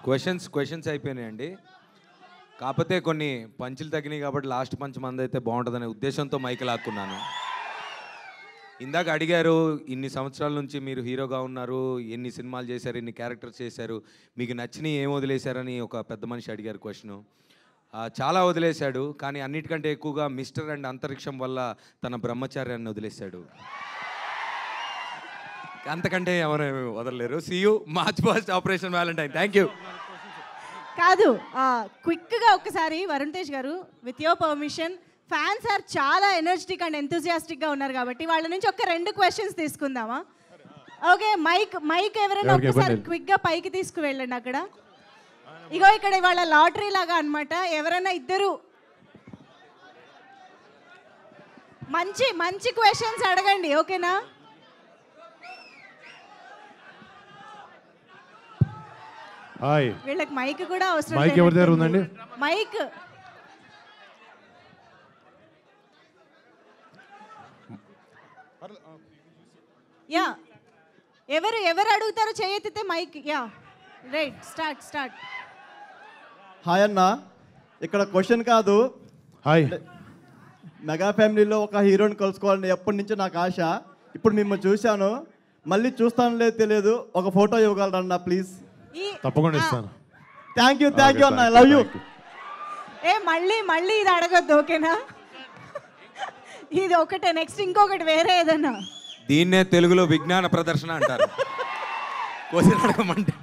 Questions అయిపోయినాయండి. కాకపోతే కొన్ని పంచులు తగ్గినాయి కాబట్టి లాస్ట్ పంచ్ మంది అయితే బాగుంటుందనే ఉద్దేశంతో మైక్ లాక్కున్నాను. ఇందాక అడిగారు, ఇన్ని సంవత్సరాల నుంచి మీరు హీరోగా ఉన్నారు, ఎన్ని సినిమాలు చేశారు, ఎన్ని క్యారెక్టర్స్ చేశారు, మీకు నచ్చినవి ఏం వదిలేశారని ఒక పెద్ద మనిషి అడిగారు క్వశ్చను. చాలా వదిలేశాడు, కానీ అన్నిటికంటే ఎక్కువగా మిస్టర్ అండ్ అంతరిక్షం వల్ల తన బ్రహ్మచార్యాన్ని వదిలేశాడు. అంతకంటే ఎవరు వదలలేరు. See you March first Operation Valentine. Thank you. కాదు, క్విక్గా ఒక్కసారి Varun Tej garu, with your permission, fans are చాలా ఎనర్జెటిక్ అండ్ ఎంతూజియాస్టిక్గా ఉన్నారు కాబట్టి వాళ్ళ నుంచి ఒక 2 క్వశ్చన్స్ తీసుకుందామా? ఓకే, మైక్ ఎవరైనా ఒకసారి క్విక్గా పైకి తీసుకువెళ్ళండి. అక్కడ ఇగో ఇక్కడ ఇవాళ లాటరీ లాగా అనమాట. ఎవరైనా ఇద్దరు మంచి మంచి క్వశ్చన్స్ అడగండి, ఓకేనా? వీళ్ళకి మైక్ కూడా అవసరం. మైక్ ఎవరి దగ్గర ఉందండి? మైక్ యా, ఎవరు అడుగుతారో చేయెత్తితే mic. Yeah, right, start. Hi అన్న, ఇక్కడ క్వశ్చన్ కాదు. హాయ్. మెగా ఫ్యామిలీలో ఒక హీరోని కలుసుకోవాలని ఎప్పటి నుంచో నాకు ఆశ. ఇప్పుడు మిమ్మల్ని చూశాను, మళ్ళీ చూస్తాను లేదు తెలియదు. ఒక ఫోటో ఇవ్వగలరన్నా ప్లీజ్? తప్పకుండా ఇస్తాను. థ్యాంక్ యూ అన్న, ఐ లవ్ యూ. మళ్ళీ ఇది అడగొద్దు, ఓకేనా? ఇది ఒకటే, నెక్స్ట్ ఇంకొకటి వేరే ఏదన్నా. దీన్నే తెలుగులో విజ్ఞాన ప్రదర్శన అంటారు. క్వశ్చన్ అడగమంటే